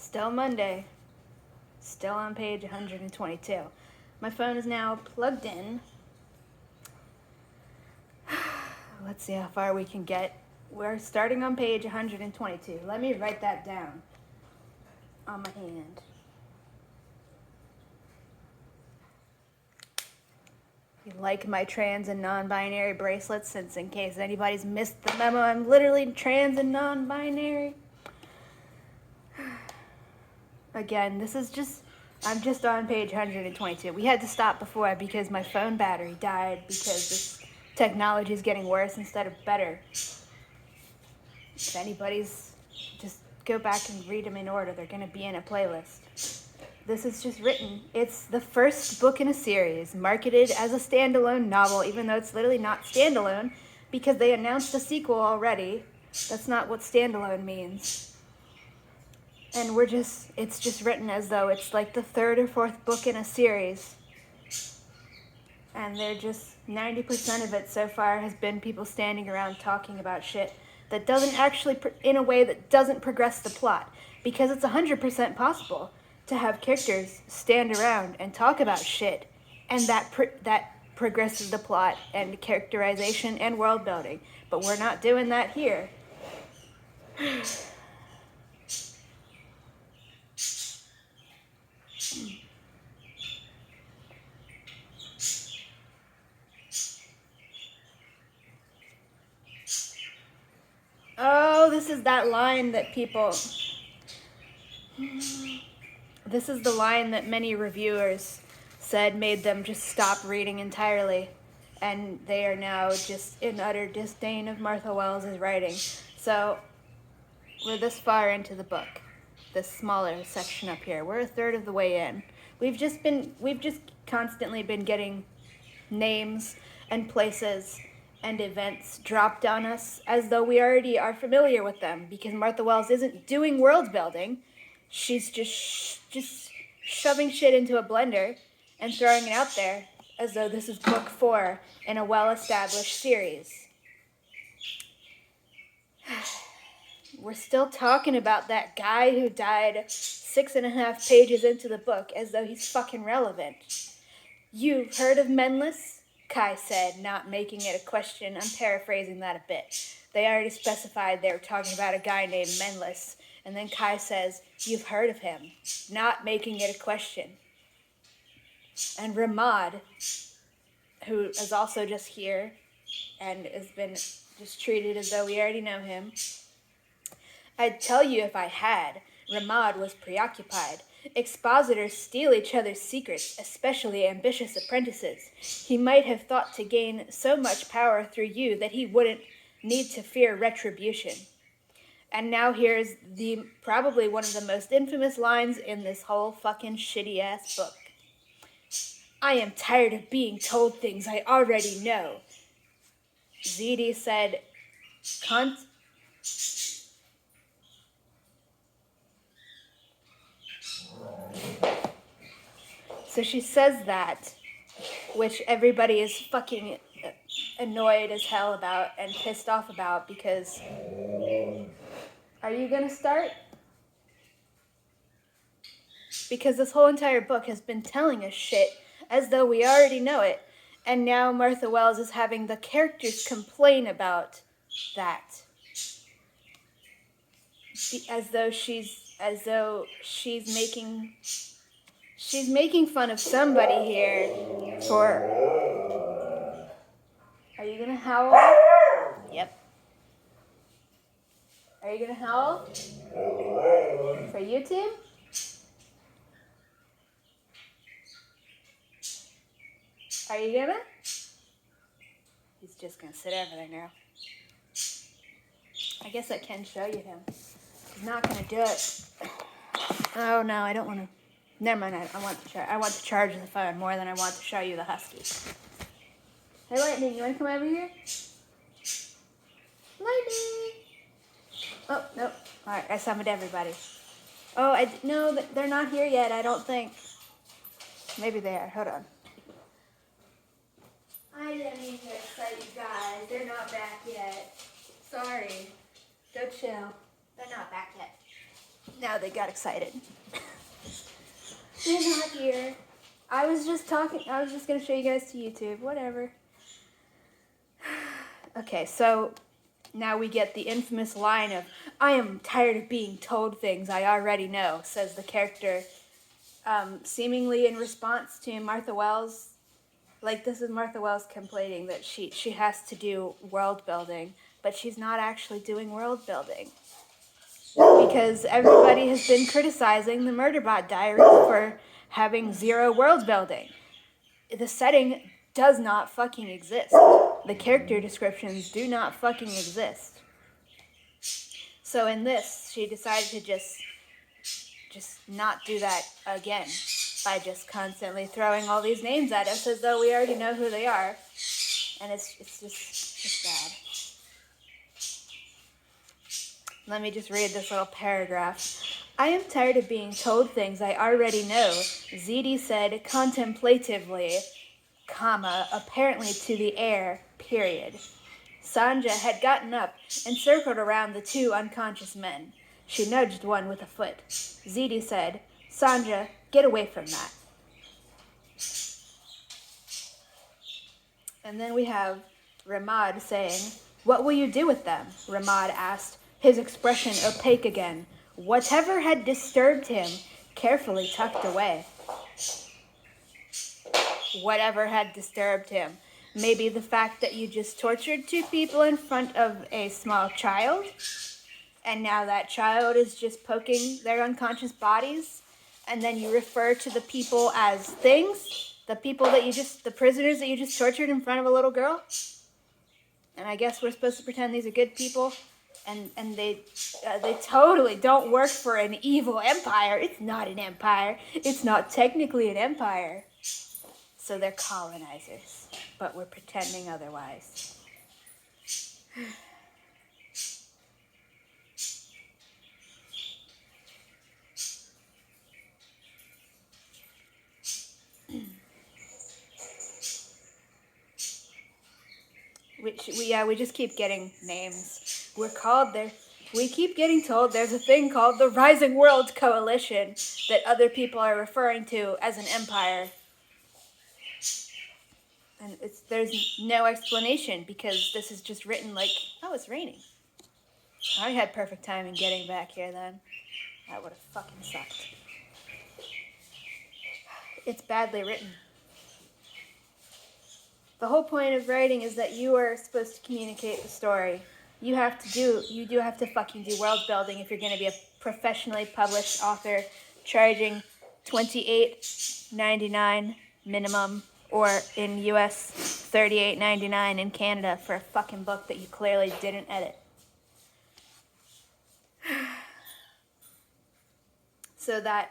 Still Monday. Still on page 122. My phone is now plugged in. Let's see how far we can get. We're starting on page 122. Let me write that down on my hand. You like my trans and non-binary bracelets, since in case anybody's missed the memo, I'm literally trans and non-binary. Again, I'm just on page 122. We had to stop before because my phone battery died because this technology is getting worse instead of better. If anybody's, just go back and read them in order. They're going to be in a playlist. This is just written. It's the first book in a series, marketed as a standalone novel, even though it's literally not standalone, because they announced a sequel already. That's not what standalone means. And it's just written as though it's like the third or fourth book in a series. And they're just, 90% of it so far has been people standing around talking about shit that doesn't actually, in a way that doesn't progress the plot. Because it's 100% possible to have characters stand around and talk about shit, and that progresses the plot and characterization and world building. But we're not doing that here. Oh, this is that line that people... This is the line that many reviewers said made them just stop reading entirely. And they are now just in utter disdain of Martha Wells' writing. So, we're this far into the book. This smaller section up here. We're a third of the way in. We've just constantly been getting names and places and events dropped on us as though we already are familiar with them, because Martha Wells isn't doing world building. She's just shoving shit into a blender and throwing it out there as though this is book 4 in a well-established series. We're still talking about that guy who died 6.5 pages into the book as though he's fucking relevant. You've heard of Menless? Kai said, not making it a question. I'm paraphrasing that a bit. They already specified they were talking about a guy named Menless. And then Kai says, you've heard of him, not making it a question. And Ramad, who is also just here and has been just treated as though we already know him. I'd tell you if I had. Ramad was preoccupied. Expositors steal each other's secrets, especially ambitious apprentices. He might have thought to gain so much power through you that he wouldn't need to fear retribution. And now here's probably one of the most infamous lines in this whole fucking shitty-ass book. I am tired of being told things I already know. Zedi said, So she says that, which everybody is fucking annoyed as hell about and pissed off about because... Are you gonna start? Because this whole entire book has been telling us shit as though we already know it, and now Martha Wells is having the characters complain about that. As though she's making fun of somebody here for... Are you gonna howl? Yep. Are you gonna howl? For YouTube? Are you gonna? He's just gonna sit over there now. I guess I can show you him. He's not gonna do it. Oh no, I don't want to. Never mind. I want to charge the phone more than I want to show you the husky. Hey, Lightning, you want to come over here? Lightning. Oh nope. All right, I summoned everybody. Oh, no, they're not here yet. I don't think. Maybe they are. Hold on. I didn't mean to excite you guys. They're not back yet. Sorry. Go chill. They're not back yet. Now they got excited. They're not here. I was just going to show you guys to YouTube. Whatever. Okay, so now we get the infamous line of, "I am tired of being told things I already know," says the character, seemingly in response to Martha Wells. Like, this is Martha Wells complaining that she has to do world building, but she's not actually doing world building. Because everybody has been criticizing the Murderbot Diaries for having zero world building. The setting does not fucking exist. The character descriptions do not fucking exist. So in this, she decided to just not do that again by just constantly throwing all these names at us as though we already know who they are. And it's bad. Let me just read this little paragraph. "I am tired of being told things I already know," Ziti said contemplatively, comma, apparently to the air, period. Sanja had gotten up and circled around the two unconscious men. She nudged one with a foot. Ziti said, "Sanja, get away from that." And then we have Ramad saying, "What will you do with them?" Ramad asked, his expression opaque again. Whatever had disturbed him, carefully tucked away. Whatever had disturbed him. Maybe the fact that you just tortured two people in front of a small child, and now that child is just poking their unconscious bodies, and then you refer to the people as things, the prisoners that you just tortured in front of a little girl, and I guess we're supposed to pretend these are good people, and they totally don't work for an evil empire. It's not an empire. It's not technically an empire. So they're colonizers, but we're pretending otherwise. We just keep getting names. We keep getting told there's a thing called the Rising World Coalition that other people are referring to as an empire. And there's no explanation because this is just written like, oh, it's raining. I had perfect timing getting back here then. That would have fucking sucked. It's badly written. The whole point of writing is that you are supposed to communicate the story. You do have to fucking do world building if you're going to be a professionally published author charging $28.99 minimum, or in US $38.99 in Canada for a fucking book that you clearly didn't edit. So that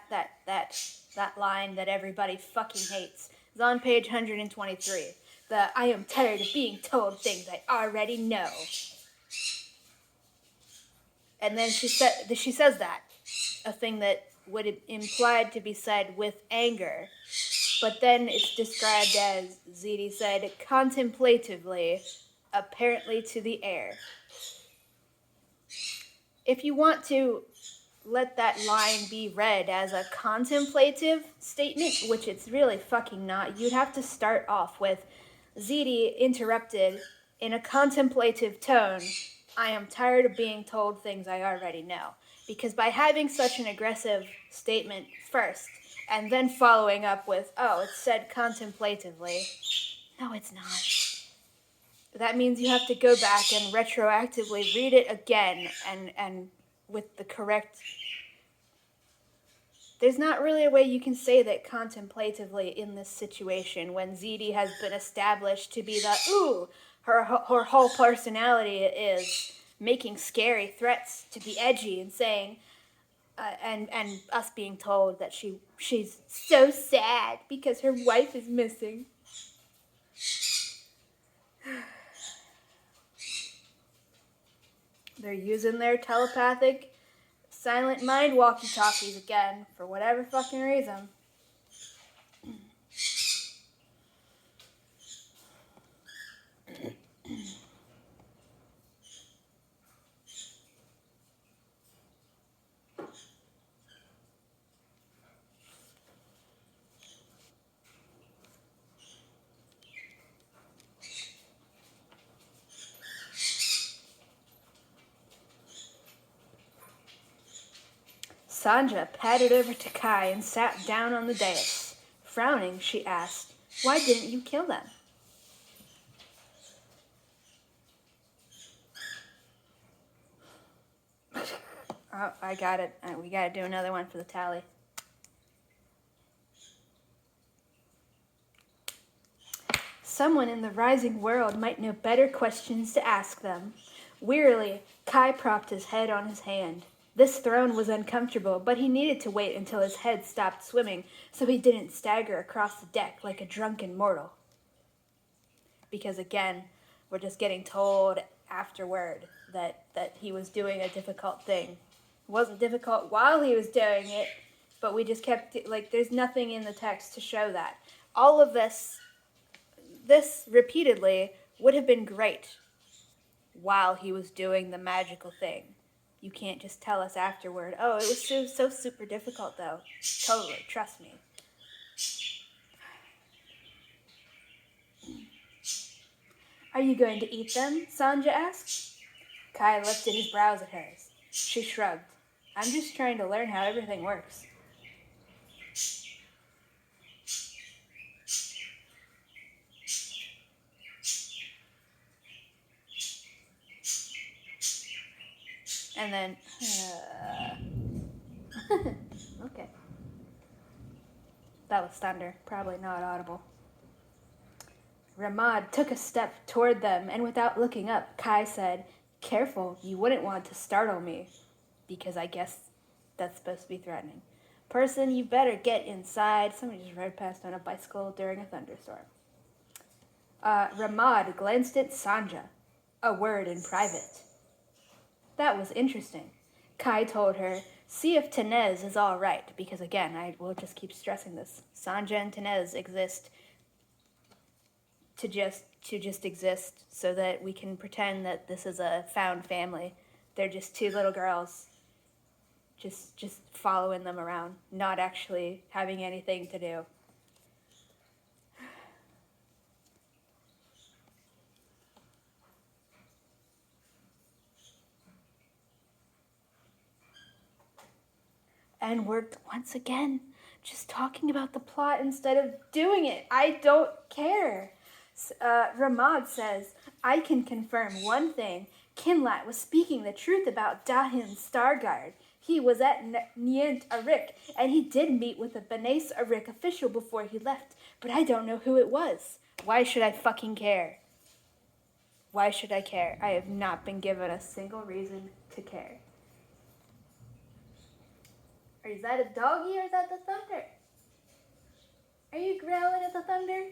line that everybody fucking hates is on page 123. "I am tired of being told things I already know." And then she says that, a thing that would have implied to be said with anger, but then it's described as, Ziti said, contemplatively, apparently to the air. If you want to let that line be read as a contemplative statement, which it's really fucking not, you'd have to start off with, Ziti interrupted in a contemplative tone, "I am tired of being told things I already know." Because by having such an aggressive statement first, and then following up with, "Oh, it's said contemplatively." No, it's not. That means you have to go back and retroactively read it again and with the correct... There's not really a way you can say that contemplatively in this situation when Ziti has been established to be her whole personality is making scary threats to be edgy and saying, and us being told that she's so sad because her wife is missing. They're using their telepathic silent mind walkie-talkies again, for whatever fucking reason. Sanja padded over to Kai and sat down on the dais. Frowning, she asked, "Why didn't you kill them?" Oh, I got it. We gotta do another one for the tally. Someone in the rising world might know better questions to ask them. Wearily, Kai propped his head on his hand. This throne was uncomfortable, but he needed to wait until his head stopped swimming so he didn't stagger across the deck like a drunken mortal. Because again, we're just getting told afterward that he was doing a difficult thing. It wasn't difficult while he was doing it, but we just kept, there's nothing in the text to show that. All of this repeatedly would have been great while he was doing the magical thing. You can't just tell us afterward, oh, it was so super difficult though. Totally, trust me. Are you going to eat them? Sanja asked. Kai lifted his brows at hers. She shrugged. I'm just trying to learn how everything works. And then, okay. That was thunder, probably not audible. Ramad took a step toward them, and without looking up, Kai said, "Careful, you wouldn't want to startle me." Because I guess that's supposed to be threatening. Person, you better get inside. Somebody just rode past on a bicycle during a thunderstorm. Ramad glanced at Sanja. A word in private. That was interesting. Kai told her, see if Tenez is all right, because again, I will just keep stressing this. Sanja and Tenez exist to just exist so that we can pretend that this is a found family. They're just two little girls just following them around, not actually having anything to do. And worked once again, just talking about the plot instead of doing it. I don't care. Ramad says, I can confirm one thing. Kinlat was speaking the truth about Dahin Stargard. He was at Nient Arik, and he did meet with a Benes Arik official before he left, but I don't know who it was. Why should I fucking care? Why should I care? I have not been given a single reason to care. Is that a doggy or is that the thunder? Are you growling at the thunder?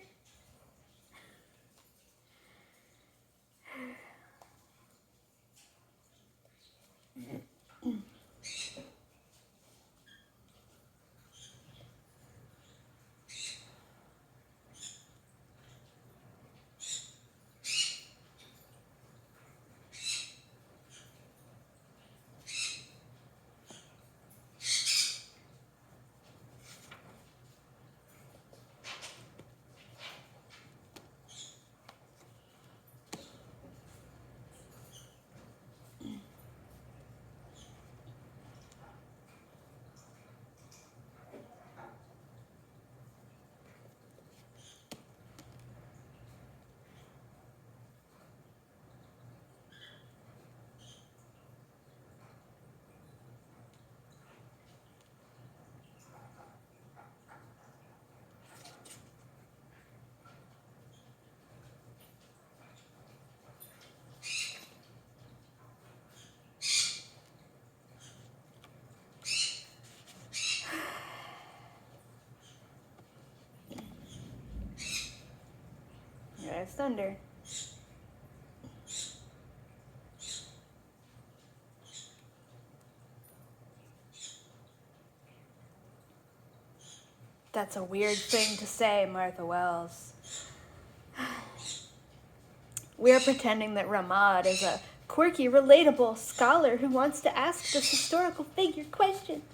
There's thunder. That's a weird thing to say, Martha Wells. We are pretending that Ramad is a quirky, relatable scholar who wants to ask this historical figure questions.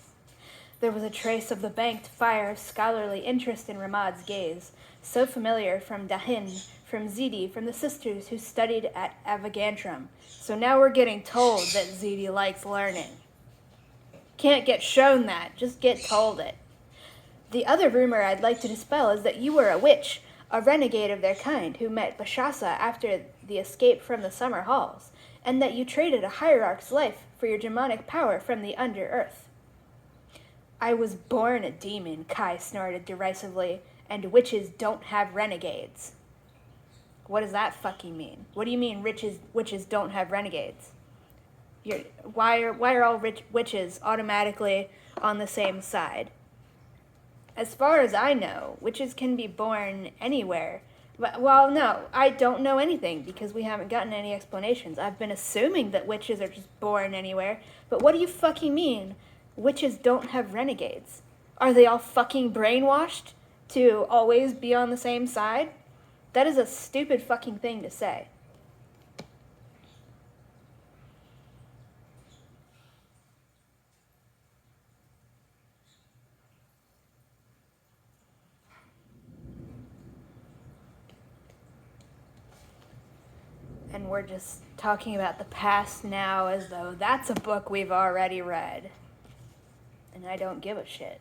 There was a trace of the banked fire of scholarly interest in Ramad's gaze, so familiar from Dahin, from Zidi, from the sisters who studied at Avagantrum. So now we're getting told that Zidi likes learning. can't get shown that, just get told it. The other rumor I'd like to dispel is that you were a witch, a renegade of their kind, who met Bashasa after the escape from the summer halls, and that you traded a hierarch's life for your demonic power from the under-earth. I was born a demon, Kai snorted derisively, and witches don't have renegades. What does that fucking mean? What do you mean witches don't have renegades? Why are all witches automatically on the same side? As far as I know, witches can be born anywhere. Well, no, I don't know anything because we haven't gotten any explanations. I've been assuming that witches are just born anywhere. But what do you fucking mean witches don't have renegades? Are they all fucking brainwashed to always be on the same side? That is a stupid fucking thing to say. And we're just talking about the past now as though that's a book we've already read. And I don't give a shit.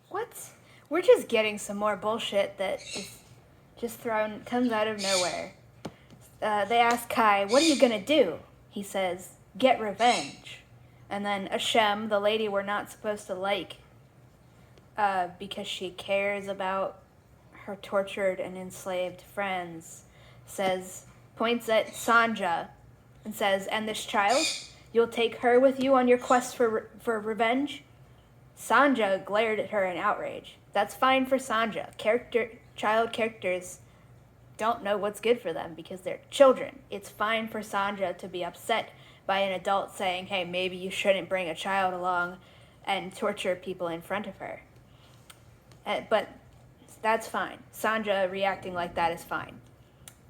What? We're just getting some more bullshit that is just comes out of nowhere. They ask Kai, what are you gonna do? He says, get revenge. And then Ashem, the lady we're not supposed to like, because she cares about her tortured and enslaved friends, points at Sanja and says, and this child? You'll take her with you on your quest for revenge? Sanja glared at her in outrage. That's fine for Sanja. Child characters don't know what's good for them because they're children. It's fine for Sanja to be upset by an adult saying, hey, maybe you shouldn't bring a child along and torture people in front of her. But that's fine. Sanja reacting like that is fine.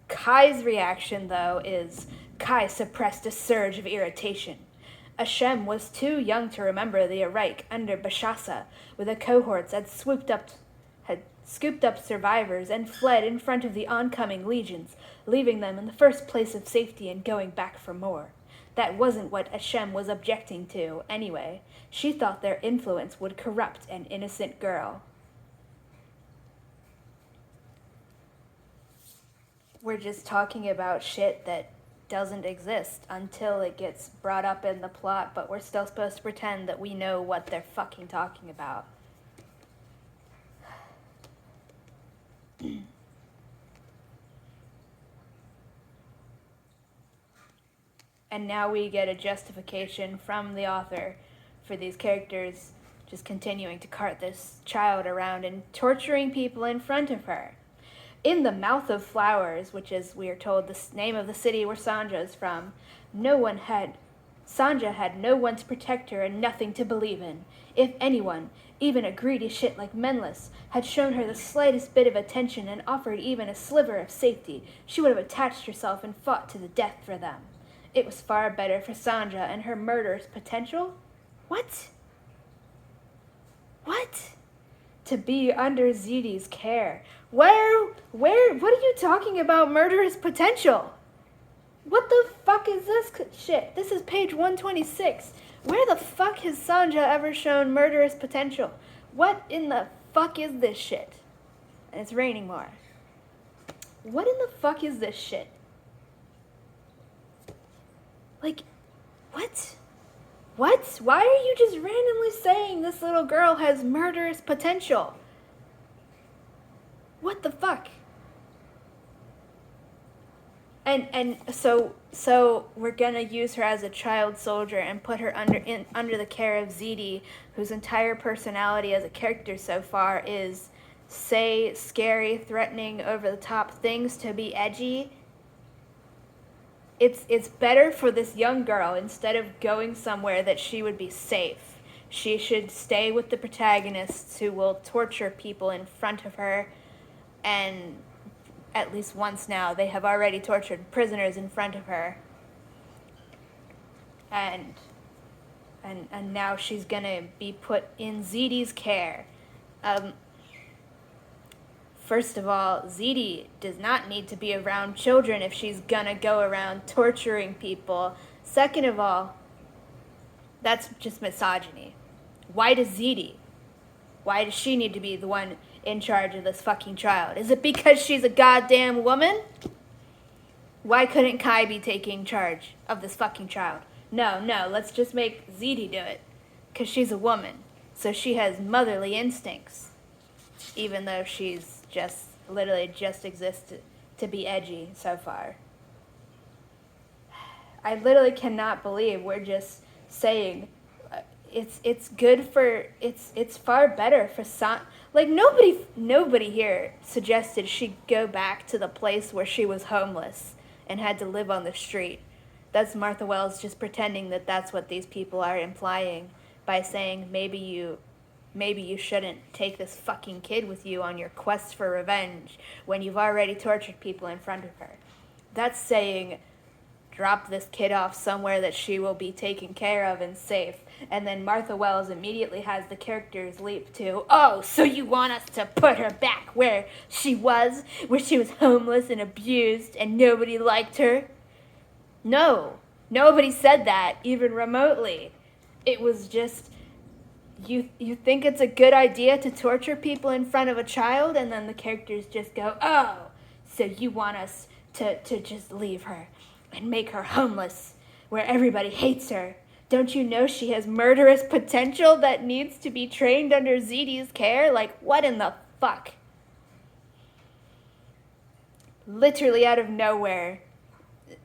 Kai's reaction, though, is Kai suppressed a surge of irritation. Ashem was too young to remember the Araik under Bashasa, where the cohorts had scooped up survivors and fled in front of the oncoming legions, leaving them in the first place of safety and going back for more. That wasn't what Ashem was objecting to, anyway. She thought their influence would corrupt an innocent girl. We're just talking about shit that doesn't exist until it gets brought up in the plot, but we're still supposed to pretend that we know what they're fucking talking about. And now we get a justification from the author for these characters just continuing to cart this child around and torturing people in front of her. In the Mouth of Flowers, which is, we are told, the name of the city where Sanja is from, Sanja had no one to protect her and nothing to believe in. If anyone, even a greedy shit like Menlis, had shown her the slightest bit of attention and offered even a sliver of safety, she would have attached herself and fought to the death for them. It was far better for Sanja and her murderous potential. What? To be under Zidi's care. What are you talking about murderous potential? What the fuck is this shit? This is page 126. Where the fuck has Sanja ever shown murderous potential? What in the fuck is this shit? And it's raining more. What in the fuck is this shit? Like, what? What? Why are you just randomly saying this little girl has murderous potential? What the fuck? And so we're gonna use her as a child soldier and put her under the care of Ziti, whose entire personality as a character so far is say scary, threatening, over the top things to be edgy. It's better for this young girl, instead of going somewhere that she would be safe, she should stay with the protagonists who will torture people in front of her. And at least once now, they have already tortured prisoners in front of her. And now she's gonna be put in Ziti's care. First of all, Ziti does not need to be around children if she's gonna go around torturing people. Second of all, that's just misogyny. Why does she need to be the one in charge of this fucking child? Is it because she's a goddamn woman? Why couldn't Kai be taking charge of this fucking child? No, let's just make Ziti do it. Because she's a woman. So she has motherly instincts. Even though she's literally just existed to be edgy so far. I literally cannot believe we're just saying it's good for, it's far better for like nobody here suggested she go back to the place where she was homeless and had to live on the street. That's Martha Wells just pretending that that's what these people are implying by saying maybe you shouldn't take this fucking kid with you on your quest for revenge when you've already tortured people in front of her. That's saying, drop this kid off somewhere that she will be taken care of and safe. And then Martha Wells immediately has the characters leap to, oh, so you want us to put her back where she was homeless and abused and nobody liked her? No, nobody said that, even remotely. It was just, you think it's a good idea to torture people in front of a child, and then the characters just go, oh, so you want us to just leave her and make her homeless where everybody hates her. Don't you know she has murderous potential that needs to be trained under Ziti's care? Like, what in the fuck? Literally out of nowhere,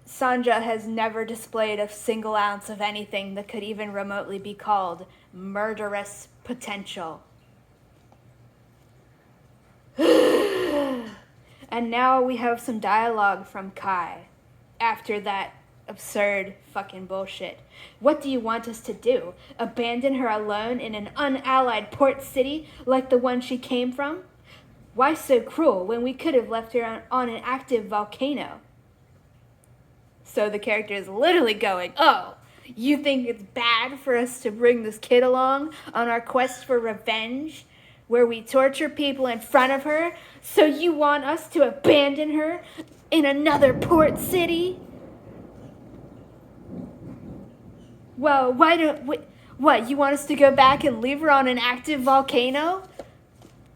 Sanja has never displayed a single ounce of anything that could even remotely be called murderous potential. And now we have some dialogue from Kai after that absurd fucking bullshit. What do you want us to do? Abandon her alone in an unallied port city like the one she came from? Why so cruel when we could have left her on an active volcano? So the character is literally going, oh, you think it's bad for us to bring this kid along on our quest for revenge, where we torture people in front of her, so you want us to abandon her in another port city? Well, why don't we, what, you want us to go back and leave her on an active volcano?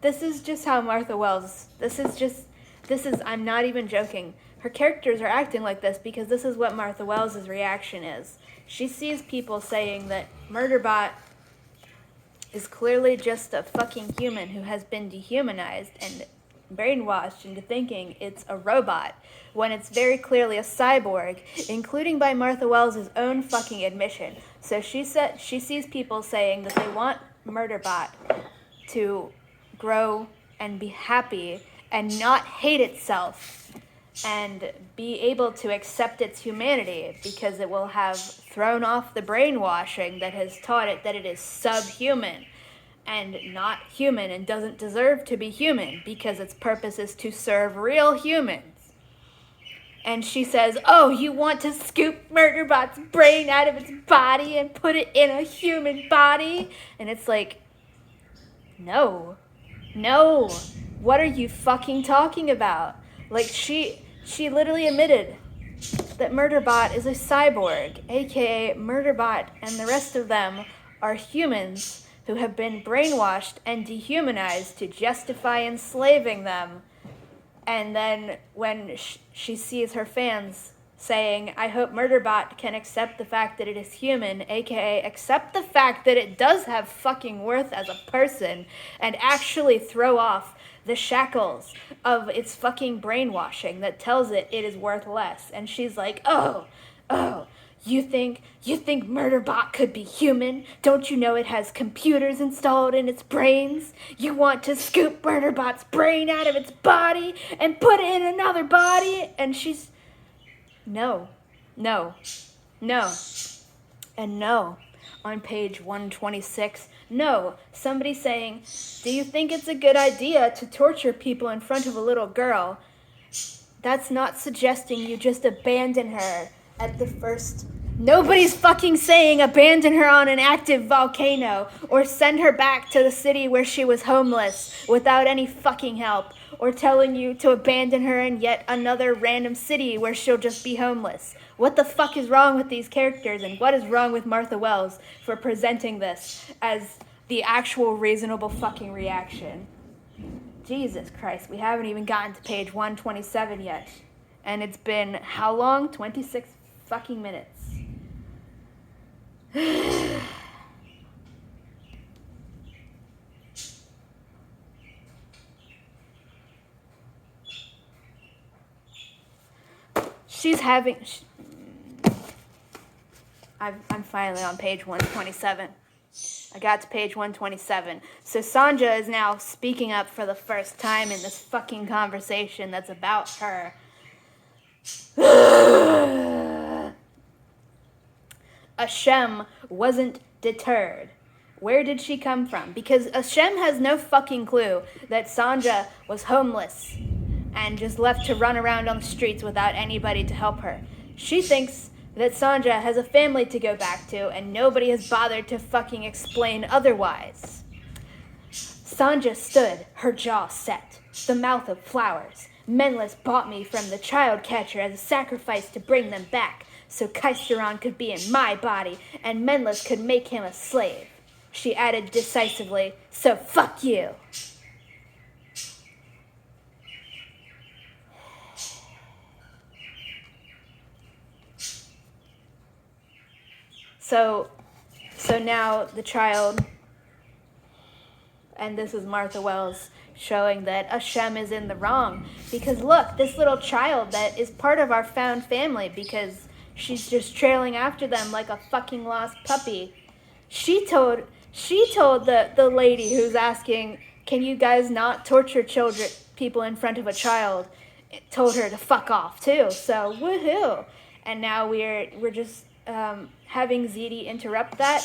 This is just how Martha Wells, I'm not even joking. Her characters are acting like this because this is what Martha Wells' reaction is. She sees people saying that Murderbot is clearly just a fucking human who has been dehumanized and brainwashed into thinking it's a robot, when it's very clearly a cyborg, including by Martha Wells' own fucking admission. So she sees people saying that they want Murderbot to grow and be happy and not hate itself and be able to accept its humanity, because it will have thrown off the brainwashing that has taught it that it is subhuman and not human and doesn't deserve to be human because its purpose is to serve real humans. And she says, oh, you want to scoop Murderbot's brain out of its body and put it in a human body? And it's like, no. What are you fucking talking about? Like, she literally admitted that Murderbot is a cyborg, aka Murderbot and the rest of them are humans who have been brainwashed and dehumanized to justify enslaving them. And then when she sees her fans saying, I hope Murderbot can accept the fact that it is human, aka accept the fact that it does have fucking worth as a person, and actually throw off the shackles of its fucking brainwashing that tells it it is worth less. And she's like, oh, you think Murderbot could be human? Don't you know it has computers installed in its brains? You want to scoop Murderbot's brain out of its body and put it in another body? And she's, no, and no. On page 126, no. Somebody saying, do you think it's a good idea to torture people in front of a little girl? That's not suggesting you just abandon her at the first. Nobody's fucking saying abandon her on an active volcano or send her back to the city where she was homeless without any fucking help, or telling you to abandon her in yet another random city where she'll just be homeless. What the fuck is wrong with these characters, and what is wrong with Martha Wells for presenting this as the actual reasonable fucking reaction? Jesus Christ, we haven't even gotten to page 127 yet. And it's been how long? 26 fucking minutes. She's having... I'm finally on page 127. I got to page 127. So Sanja is now speaking up for the first time in this fucking conversation that's about her. Ashem wasn't deterred. Where did she come from? Because Ashem has no fucking clue that Sanja was homeless and just left to run around on the streets without anybody to help her. She thinks that Sanja has a family to go back to, and nobody has bothered to fucking explain otherwise. Sanja stood, her jaw set, the mouth of flowers. Menlis bought me from the child catcher as a sacrifice to bring them back, so Kaisteron could be in my body, and Menlis could make him a slave. She added decisively, so fuck you. So now the child, and this is Martha Wells showing that Ashem is in the wrong. Because look, this little child that is part of our found family because she's just trailing after them like a fucking lost puppy. She told the lady who's asking, can you guys not torture people in front of a child, told her to fuck off too. So woohoo. And now we're just having ZD interrupt that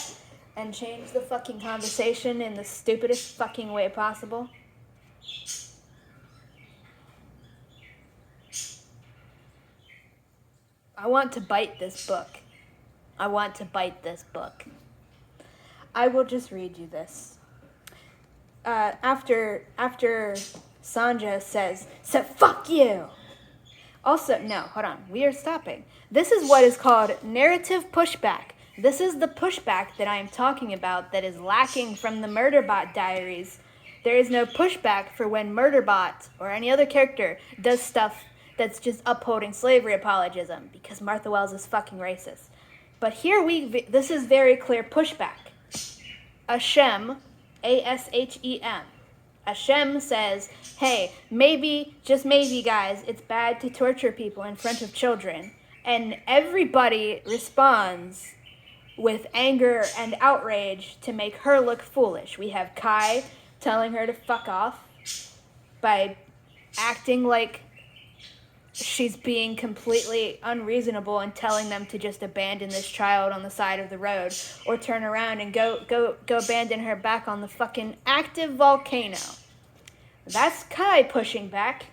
and change the fucking conversation in the stupidest fucking way possible. I want to bite this book. I will just read you this. After Sanja says, so fuck you. Also, no, hold on. We are stopping. This is what is called narrative pushback. This is the pushback that I am talking about that is lacking from the Murderbot diaries. There is no pushback for when Murderbot or any other character does stuff that's just upholding slavery apologism because Martha Wells is fucking racist. But here this is very clear pushback. Ashem, A-S-H-E-M. Ashem says, hey, maybe, just maybe, guys, it's bad to torture people in front of children. And everybody responds with anger and outrage to make her look foolish. We have Kai telling her to fuck off by acting like she's being completely unreasonable and telling them to just abandon this child on the side of the road or turn around and go abandon her back on the fucking active volcano. That's Kai pushing back.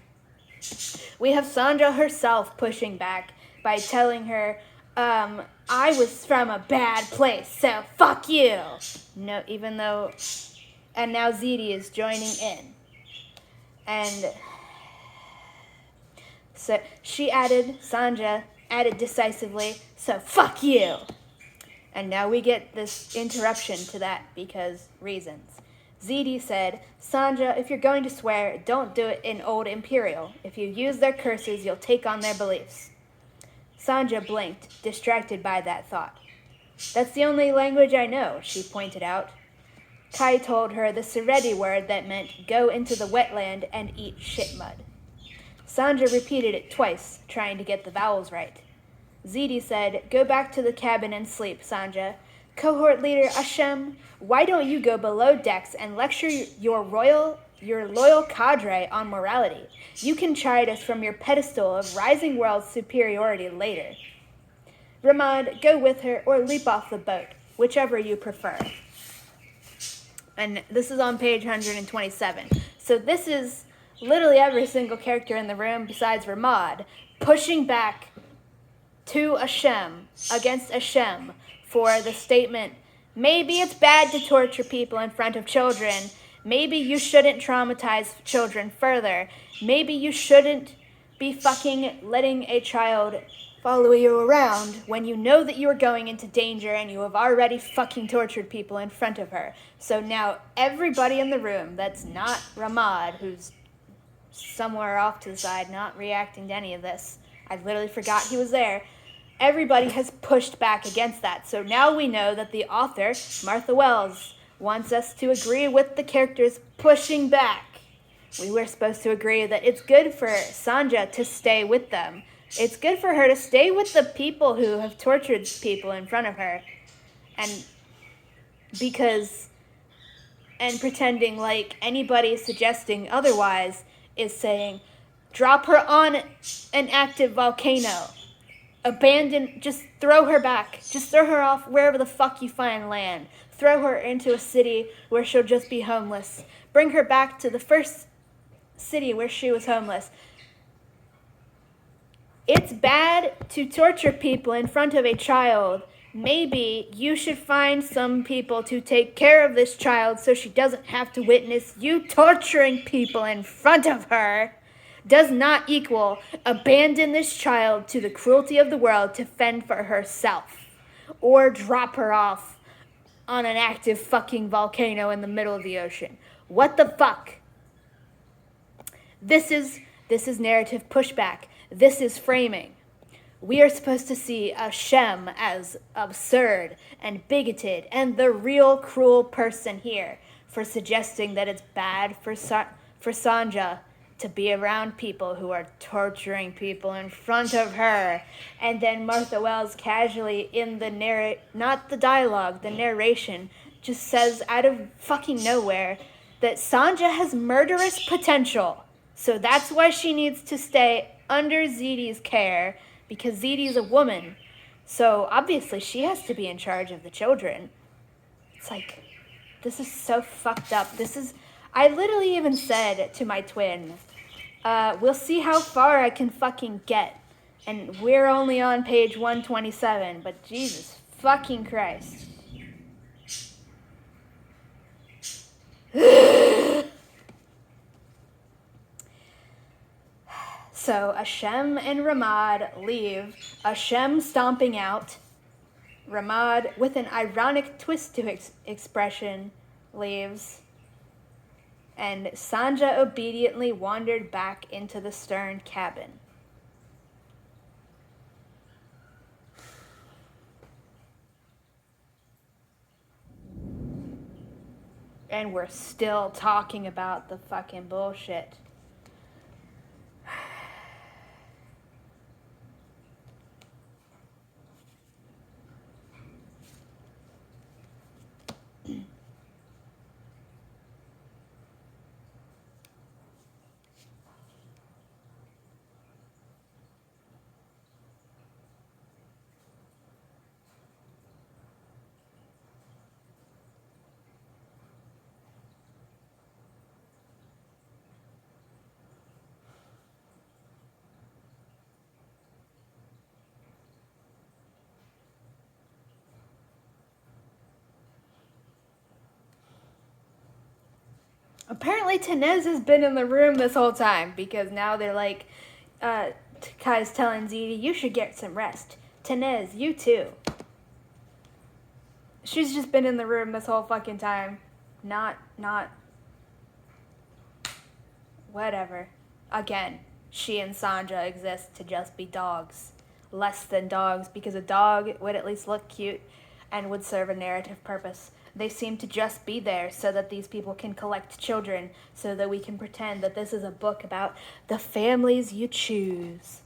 We have Sanja herself pushing back by telling her, I was from a bad place, so fuck you. No, even though, and now ZD is joining in. And so Sanja added decisively, so fuck you. And now we get this interruption to that because reasons. ZD said, Sanja, if you're going to swear, don't do it in Old Imperial. If you use their curses, you'll take on their beliefs. Sanja blinked, distracted by that thought. That's the only language I know, she pointed out. Kai told her the Sereti word that meant go into the wetland and eat shit mud. Sanja repeated it twice, trying to get the vowels right. Ziti said, go back to the cabin and sleep, Sanja. Cohort leader Ashem, why don't you go below decks and lecture your loyal cadre on morality? You can chide us from your pedestal of rising world superiority later. Ramad, go with her or leap off the boat, whichever you prefer. And this is on page 127. So this is literally every single character in the room besides Ramad pushing back to Ashem, against Ashem, for the statement, maybe it's bad to torture people in front of children. Maybe you shouldn't traumatize children further. Maybe you shouldn't be fucking letting a child follow you around when you know that you are going into danger and you have already fucking tortured people in front of her. So now everybody in the room that's not Ramad, who's somewhere off to the side, not reacting to any of this, I literally forgot he was there, everybody has pushed back against that. So now we know that the author, Martha Wells, wants us to agree with the characters pushing back. We were supposed to agree that it's good for Sanja to stay with them. It's good for her to stay with the people who have tortured people in front of her. And pretending like anybody suggesting otherwise is saying, drop her on an active volcano. Abandon, just throw her back. Just throw her off wherever the fuck you find land. Throw her into a city where she'll just be homeless. Bring her back to the first city where she was homeless. It's bad to torture people in front of a child. Maybe you should find some people to take care of this child so she doesn't have to witness you torturing people in front of her. Does not equal abandon this child to the cruelty of the world to fend for herself. Or drop her off on an active fucking volcano in the middle of the ocean. What the fuck? This is narrative pushback. This is framing. We are supposed to see Ashem as absurd and bigoted and the real cruel person here for suggesting that it's bad for Sanja to be around people who are torturing people in front of her. And then Martha Wells casually in the not the dialogue, the narration, just says out of fucking nowhere that Sanja has murderous potential. So that's why she needs to stay under Ziti's care, because Ziti's a woman. So obviously she has to be in charge of the children. It's like, this is so fucked up. I literally even said to my twin, we'll see how far I can fucking get. And we're only on page 127, but Jesus fucking Christ. So Ashem and Ramad leave, Ashem stomping out. Ramad, with an ironic twist to expression, leaves. And Sanja obediently wandered back into the stern cabin. And we're still talking about the fucking bullshit. Apparently Tenez has been in the room this whole time, because now they're like, Kai's telling Ziti, you should get some rest. Tenez, you too. She's just been in the room this whole fucking time. Not, whatever. Again, she and Sanja exist to just be dogs. less than dogs, because a dog would at least look cute and would serve a narrative purpose. They seem to just be there so that these people can collect children, so that we can pretend that this is a book about the families you choose.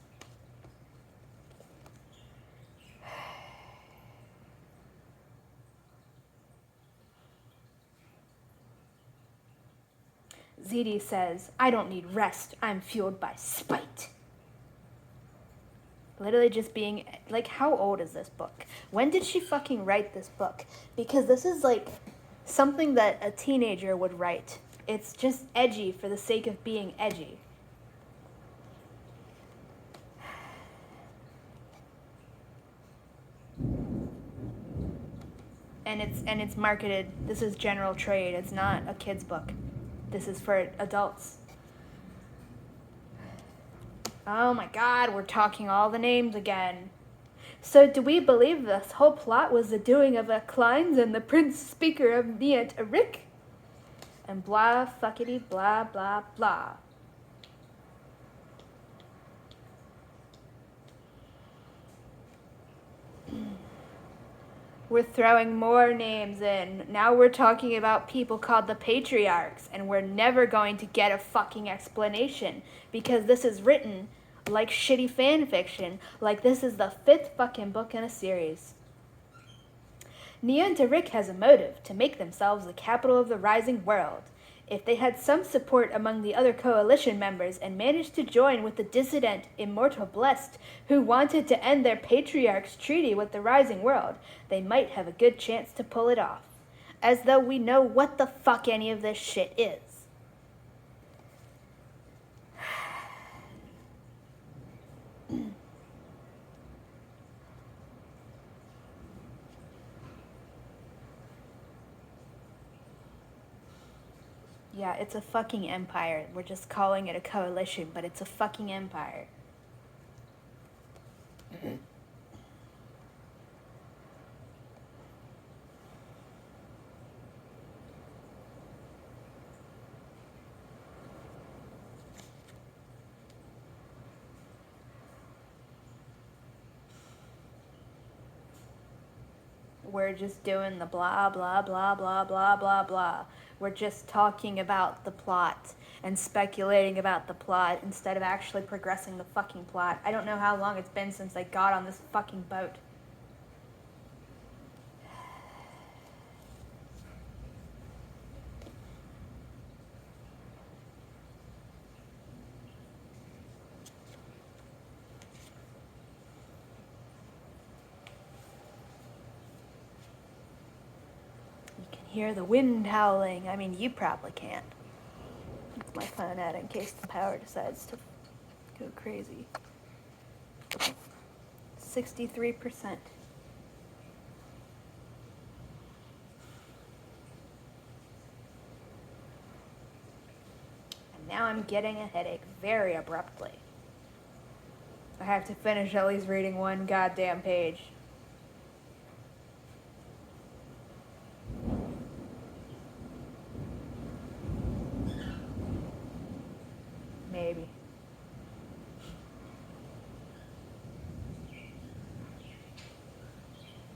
ZD says, I don't need rest. I'm fueled by spite. Literally just being, like, how old is this book? When did she fucking write this book? Because this is, like, something that a teenager would write. It's just edgy for the sake of being edgy. And it's marketed, this is general trade. It's not a kid's book. This is for adults. Oh my god, we're talking all the names again. So do we believe this whole plot was the doing of a Kleins and the Prince Speaker of Niant Rick? And blah, fuckity, blah, blah, blah. We're throwing more names in. Now we're talking about people called the Patriarchs, and we're never going to get a fucking explanation, because this is written like shitty fan fiction, like this is the 5th fucking book in a series. Niant Rick has a motive to make themselves the capital of the rising world. If they had some support among the other coalition members and managed to join with the dissident Immortal Blessed, who wanted to end their patriarch's treaty with the rising world, they might have a good chance to pull it off. As though we know what the fuck any of this shit is. Yeah, it's a fucking empire. We're just calling it a coalition, but it's a fucking empire. We're just doing the blah, blah, blah, blah, blah, blah, blah. We're just talking about the plot and speculating about the plot instead of actually progressing the fucking plot. I don't know how long it's been since I got on this fucking boat. Hear the wind howling. I mean, you probably can't. It's my phone out in case the power decides to go crazy. 63%. And now I'm getting a headache very abruptly. I have to finish at least reading one goddamn page. Maybe.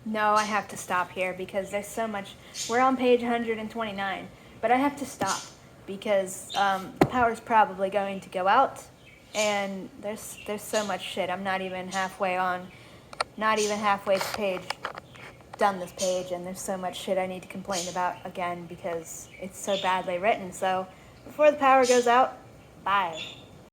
No, I have to stop here because there's so much. We're on page 129, but I have to stop because the power's probably going to go out, and there's so much shit. I'm not even halfway done this page, and there's so much shit I need to complain about again because it's so badly written. So before the power goes out, bye.